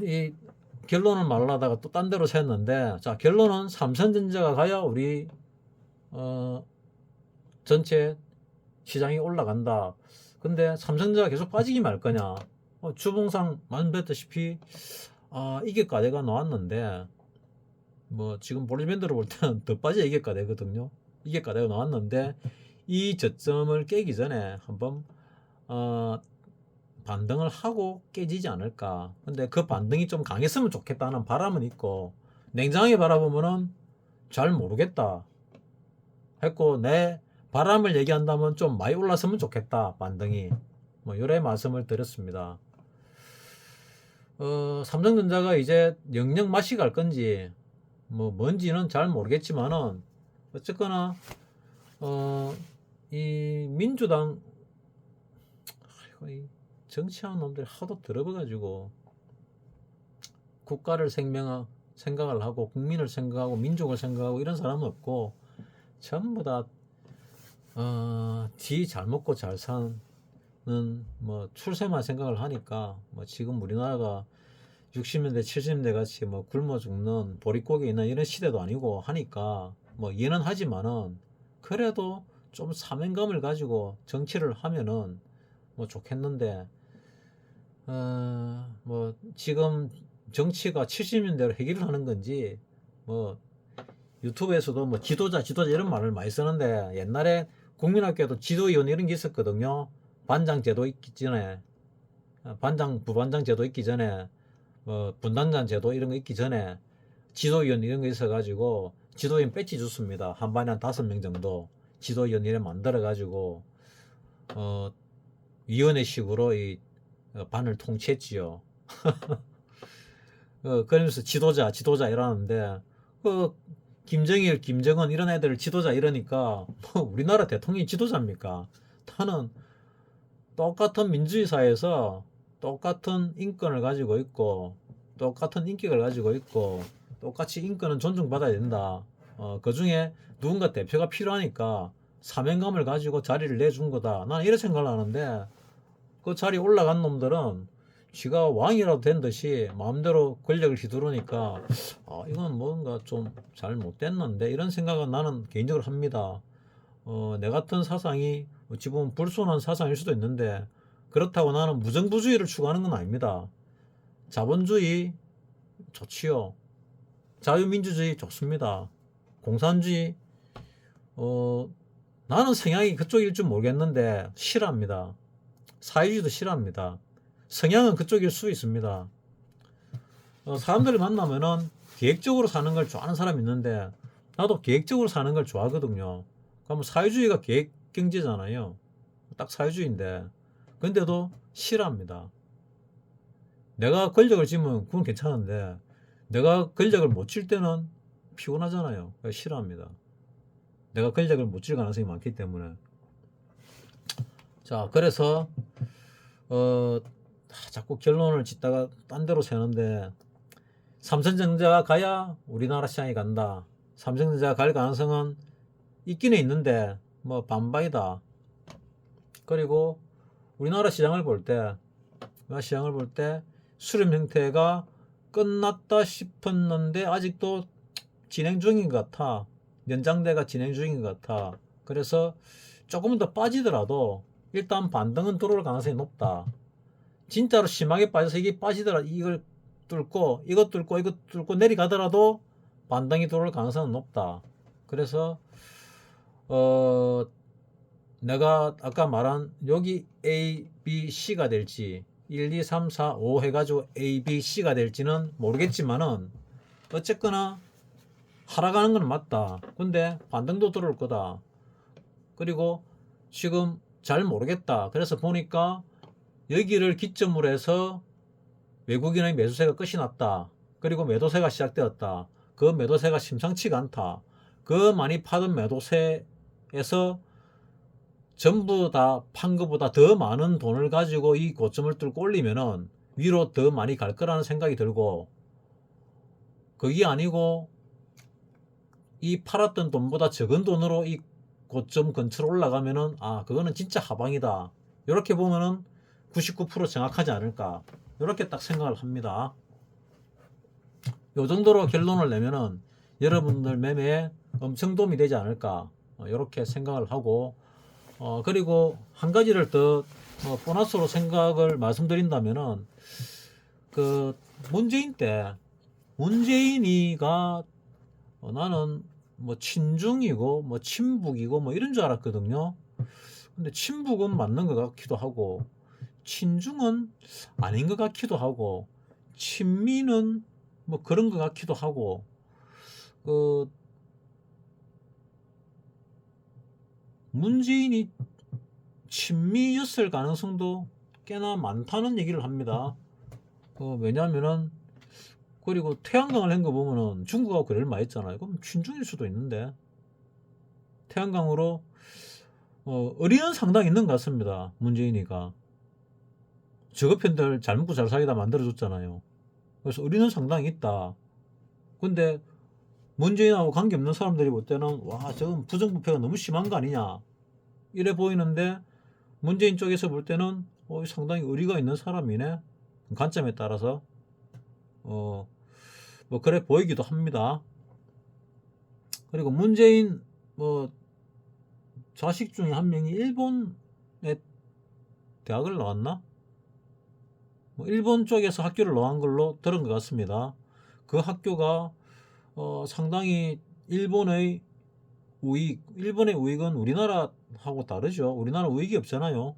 이 결론을 말하다가 또 딴 데로 샜는데 자 결론은 삼성전자가 가야 우리 전체 시장이 올라간다. 근데 삼성전자가 계속 빠지기 말 거냐? 주봉상 만봤다시피 이게가대가 나왔는데 뭐 지금 볼리밴드로 볼 때는 더 빠져 이게가대거든요. 이게가대가 나왔는데 이 저점을 깨기 전에 한번 반등을 하고 깨지지 않을까. 근데 그 반등이 좀 강했으면 좋겠다는 바람은 있고 냉정하게 바라보면은 잘 모르겠다 했고 내 바람을 얘기한다면 좀 많이 올랐으면 좋겠다 반등이 뭐 요래 말씀을 드렸습니다. 삼성전자가 이제 영영 맛이 갈 건지 뭐 뭔지는 잘 모르겠지만은 어쨌거나 이 민주당 정치하는 놈들 하도 들어봐가지고 국가를 생각을 하고 국민을 생각하고 민족을 생각하고 이런 사람은 없고 전부 다 지 잘 먹고 잘 사는 뭐 출세만 생각을 하니까 뭐 지금 우리나라가 60년대 70년대 같이 뭐 굶어 죽는 보릿고개 있는 이런 시대도 아니고 하니까 뭐 이해는 하지만은 그래도 좀 사명감을 가지고 정치를 하면은 뭐 좋겠는데 뭐 지금 정치가 70년대로 해결을 하는 건지 뭐 유튜브에서도 뭐 지도자 이런 말을 많이 쓰는데 옛날에 국민학교에도 지도위원 이런 게 있었거든요. 반장 제도 있기 전에, 반장, 부반장 제도 있기 전에, 분단장 제도 이런 거 있기 전에 지도위원 이런 거 있어가지고 지도위원 배지 줬습니다. 한 반에 한 5명 정도 지도위원 이래 만들어가지고 위원회식으로 이 반을 통치했지요. 그러면서 지도자 이러는데 김정일, 김정은 이런 애들 지도자 이러니까 우리나라 대통령이 지도자입니까? 나는 똑같은 민주주의 사회에서 똑같은 인권을 가지고 있고 똑같은 인격을 가지고 있고 똑같이 인권은 존중받아야 된다. 그 중에 누군가 대표가 필요하니까 사명감을 가지고 자리를 내준 거다. 나는 이런 생각을 하는데 그 자리에 올라간 놈들은 지가 왕이라도 된 듯이 마음대로 권력을 휘두르니까 이건 뭔가 좀 잘못됐는데 이런 생각은 나는 개인적으로 합니다. 내 같은 사상이 어찌 보면 불순한 사상일 수도 있는데 그렇다고 나는 무정부주의를 추구하는 건 아닙니다. 자본주의 좋지요. 자유민주주의 좋습니다. 공산주의 나는 성향이 그쪽일 줄 모르겠는데 싫어합니다. 사회주의도 싫어합니다. 성향은 그쪽일 수 있습니다. 사람들을 만나면은 계획적으로 사는 걸 좋아하는 사람이 있는데 나도 계획적으로 사는 걸 좋아하거든요. 그럼 사회주의가 계획 경제잖아요. 딱 사회주의인데 근데도 싫어합니다. 내가 권력을 쥐면 그건 괜찮은데 내가 권력을 못 쥘 때는 피곤하잖아요. 싫어합니다. 내가 권력을 못 쥘 가능성이 많기 때문에. 자, 그래서 자꾸 결론을 짓다가 딴 데로 새는데 삼성전자가 가야 우리나라 시장이 간다. 삼성전자가 갈 가능성은 있기는 있는데 뭐 반반이다. 그리고 우리나라 시장을 볼 때 수렴 형태가 끝났다 싶었는데 아직도 진행 중인 것 같아. 연장대가 진행 중인 것 같아. 그래서 조금 더 빠지더라도 일단 반등은 들어올 가능성이 높다. 진짜로 심하게 빠져서 이게 빠지더라 이걸 뚫고 이것 뚫고 내려가더라도 반등이 들어올 가능성은 높다. 그래서 내가 아까 말한 여기 A, B, C가 될지 1, 2, 3, 4, 5 해가지고 A, B, C가 될지는 모르겠지만은 어쨌거나 하락하는 건 맞다. 근데 반등도 들어올 거다. 그리고 지금 잘 모르겠다. 그래서 보니까 여기를 기점으로 해서 외국인의 매수세가 끝이 났다. 그리고 매도세가 시작되었다. 그 매도세가 심상치가 않다. 그 많이 파던 매도세에서 전부 다 판 것보다 더 많은 돈을 가지고 이 고점을 뚫고 올리면은 위로 더 많이 갈 거라는 생각이 들고 그게 아니고 이 팔았던 돈보다 적은 돈으로 이 고점 근처로 올라가면은 그거는 진짜 하방이다. 이렇게 보면은 99% 정확하지 않을까. 이렇게 딱 생각을 합니다. 요 정도로 결론을 내면은 여러분들 매매에 엄청 도움이 되지 않을까. 이렇게 생각을 하고 그리고 한 가지를 더 보너스로 생각을 말씀드린다면은 그 문재인 때 문재인이가 나는 뭐 친중이고 뭐 친북이고 뭐 이런 줄 알았거든요. 근데 친북은 맞는 것 같기도 하고 친중은 아닌 것 같기도 하고 친미는 뭐 그런 것 같기도 하고 그 문재인이 친미였을 가능성도 꽤나 많다는 얘기를 합니다. 왜냐하면은 그리고 태양광을 한 거 보면은 중국하고 거래를 많이 했잖아요. 그럼 친중일 수도 있는데 태양광으로 의리는 상당히 있는 것 같습니다. 문재인이가 저급편들 잘 먹고 잘 살기다 만들어줬잖아요. 그래서 의리는 상당히 있다. 근데 문재인하고 관계없는 사람들이 볼 때는 저건 부정부패가 너무 심한 거 아니냐 이래 보이는데 문재인 쪽에서 볼 때는 상당히 의리가 있는 사람이네. 관점에 따라서 뭐 그래 보이기도 합니다. 그리고 문재인 자식 중에 한 명이 일본에 대학을 나왔나? 일본 쪽에서 학교를 나온 걸로 들은 것 같습니다. 그 학교가 상당히 일본의 우익은 우리나라 하고 다르죠. 우리나라 우익이 없잖아요.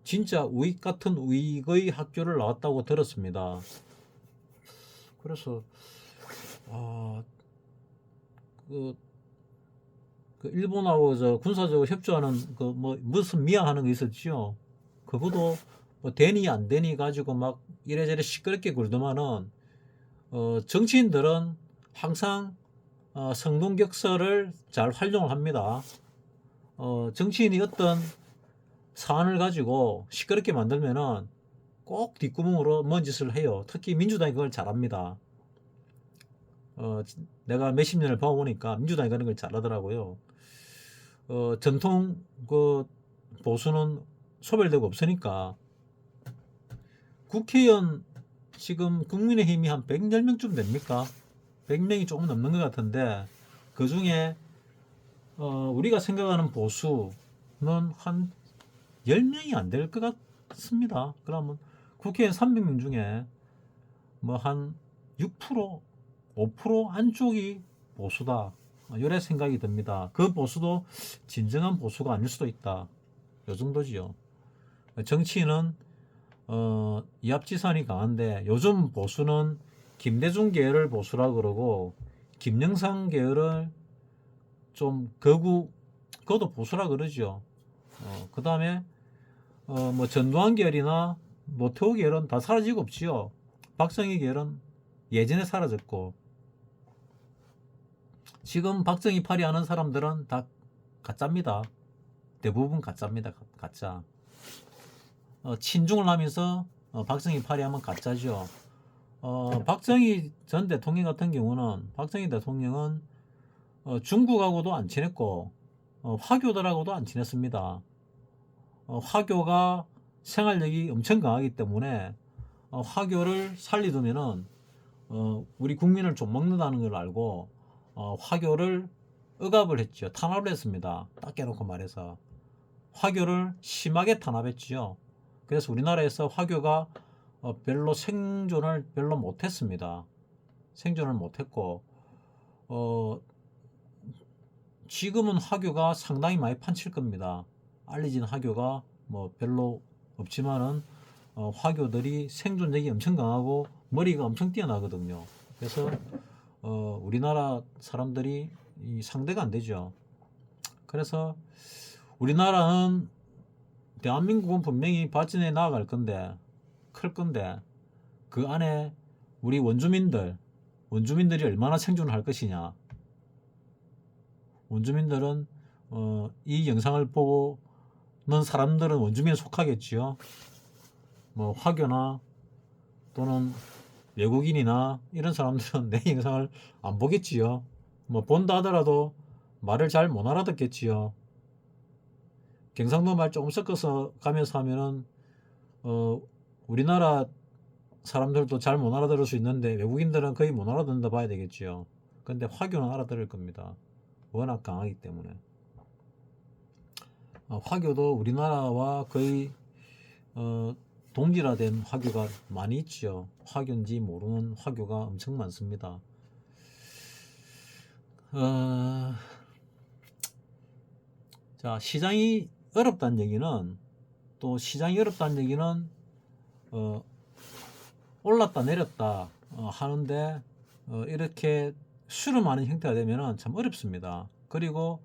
진짜 우익 같은 우익의 학교를 나왔다고 들었습니다. 그래서 그, 그 일본하고 저 군사적으로 협조하는 그 뭐 무슨 미양하는 거 있었지요. 그것도 뭐 되니 안 되니 가지고 막 이래저래 시끄럽게 굴더만은 정치인들은 항상 성동격서를 잘 활용을 합니다. 정치인이 어떤 사안을 가지고 시끄럽게 만들면은 꼭 뒷구멍으로 뭔 짓을 해요. 특히 민주당이 그걸 잘합니다. 내가 몇십 년을 봐보니까 민주당이 그런 걸 잘하더라고요. 전통 그 보수는 소멸되고 없으니까 국회의원 지금 국민의힘이 한 110명쯤 됩니까? 100명이 조금 넘는 것 같은데 그 중에 우리가 생각하는 보수는 한 10명이 안 될 것 같습니다. 그러면 국회의원 300명 중에 뭐 한 6%, 5% 안쪽이 보수다. 이래 생각이 듭니다. 그 보수도 진정한 보수가 아닐 수도 있다. 요 정도지요. 정치인은 이합지산이 강한데 요즘 보수는 김대중 계열을 보수라 그러고 김영삼 계열을 좀 그것도 보수라 그러죠. 그 다음에 뭐 전두환 계열이나 노태우 계열은 다 사라지고 없지요. 박정희 계열은 예전에 사라졌고 지금 박정희 파리하는 사람들은 다 가짜입니다. 대부분 가짜입니다. 가짜. 친중을 하면서 박정희 파리하면 가짜죠. 박정희 전 대통령 같은 경우는 박정희 대통령은 중국하고도 안 친했고 화교들하고도 안 친했습니다. 화교가 생활력이 엄청 강하기 때문에 화교를 살리두면은 우리 국민을 좀 먹는다는 걸 알고 화교를 억압을 했죠. 탄압을 했습니다. 딱 깨놓고 말해서 화교를 심하게 탄압했지요. 그래서 우리나라에서 화교가 별로 생존을 별로 못했습니다. 생존을 못했고 지금은 화교가 상당히 많이 판칠 겁니다. 알려진 화교가 뭐 별로 없지만은 화교들이 생존력이 엄청 강하고 머리가 엄청 뛰어나거든요. 그래서 우리나라 사람들이 상대가 안 되죠. 그래서 우리나라는 대한민국은 분명히 발전해 나아갈 건데 클 건데 그 안에 우리 원주민들이 얼마나 생존을 할 것이냐. 원주민들은 이 영상을 보는 사람들은 원주민에 속하겠지요. 뭐 화교나 또는 외국인이나 이런 사람들은 내 영상을 안 보겠지요. 뭐 본다 하더라도 말을 잘 못 알아듣겠지요. 경상도 말 조금 섞어서 가면서 하면은 우리나라 사람들도 잘 못 알아들을 수 있는데 외국인들은 거의 못 알아듣는다 봐야 되겠지요. 근데 화교는 알아들을 겁니다. 워낙 강하기 때문에. 화교도 우리나라와 거의 동질화된 화교가 많이 있죠. 화교인지 모르는 화교가 엄청 많습니다. 자, 시장이 어렵다는 얘기는 또 시장이 어렵다는 얘기는 올랐다 내렸다 하는데 이렇게 수렴하는 형태가 되면 참 어렵습니다. 그리고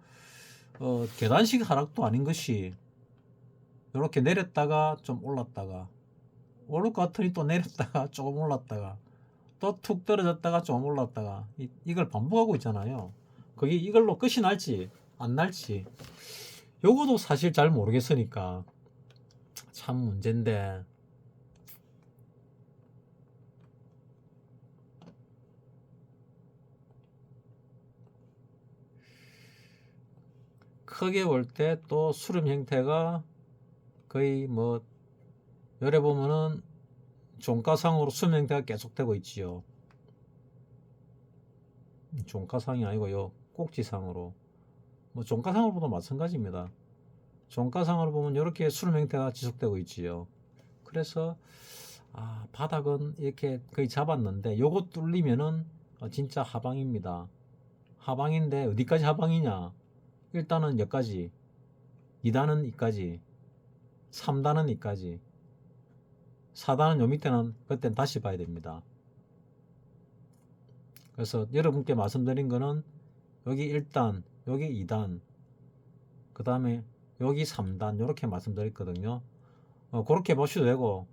계단식 하락도 아닌 것이 이렇게 내렸다가 좀 올랐다가 오를 것 같으니 또 내렸다가 조금 올랐다가 또 툭 떨어졌다가 좀 올랐다가 이걸 반복하고 있잖아요. 그게 이걸로 끝이 날지 안 날지 요거도 사실 잘 모르겠으니까 참 문제인데 크게 볼 때 또 수렴 형태가 거의 뭐 열에 보면은 종가상으로 수렴 형태가 계속되고 있지요. 종가상이 아니고요 꼭지상으로 뭐 종가상으로 보도 마찬가지입니다. 종가상으로 보면 이렇게 수렴 형태가 지속되고 있지요. 그래서 바닥은 이렇게 거의 잡았는데 요거 뚫리면은 진짜 하방입니다. 하방인데 어디까지 하방이냐 1단은 여기까지, 2단은 이까지, 3단은 이까지, 4단은 요 밑에는 그땐 다시 봐야 됩니다. 그래서 여러분께 말씀드린 거는 여기 1단, 여기 2단, 그 다음에 여기 3단 이렇게 말씀드렸거든요. 그렇게 보셔도 되고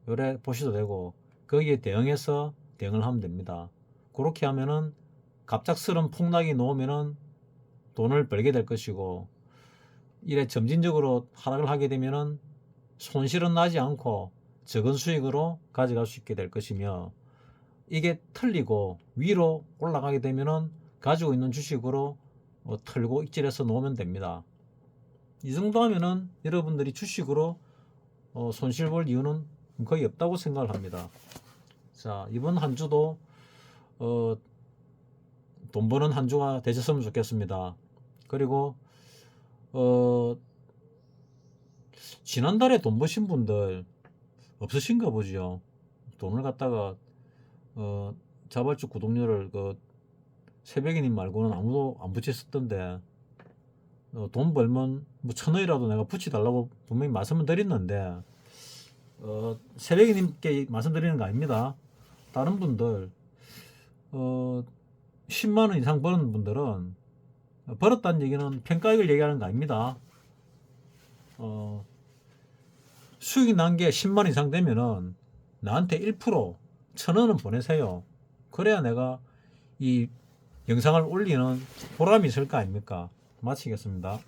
요래 보셔도 되고 거기에 대응해서 대응을 하면 됩니다. 그렇게 하면은 갑작스런 폭락이 나오면은 돈을 벌게 될 것이고, 이래 점진적으로 하락을 하게 되면은 손실은 나지 않고 적은 수익으로 가져갈 수 있게 될 것이며, 이게 틀리고 위로 올라가게 되면은 가지고 있는 주식으로 털고 익절해서 놓으면 됩니다. 이 정도 하면은 여러분들이 주식으로 손실 볼 이유는 거의 없다고 생각을 합니다. 자, 이번 한 주도 돈 버는 한 주가 되셨으면 좋겠습니다. 그리고 지난달에 돈 버신 분들 없으신가 보죠. 돈을 갖다가 자발적 구독료를 새벽이님 말고는 아무도 안 붙였었던데, 돈 벌면 뭐 1,000원이라도 내가 붙여달라고 분명히 말씀을 드렸는데, 새벽이님께 말씀드리는 거 아닙니다. 다른 분들 10만원 이상 버는 분들은, 벌었다는 얘기는 평가액을 얘기하는 거 아닙니다. 수익이 난 게 10만 이상 되면은 나한테 1%, 1,000원은 보내세요. 그래야 내가 이 영상을 올리는 보람이 있을 거 아닙니까? 마치겠습니다.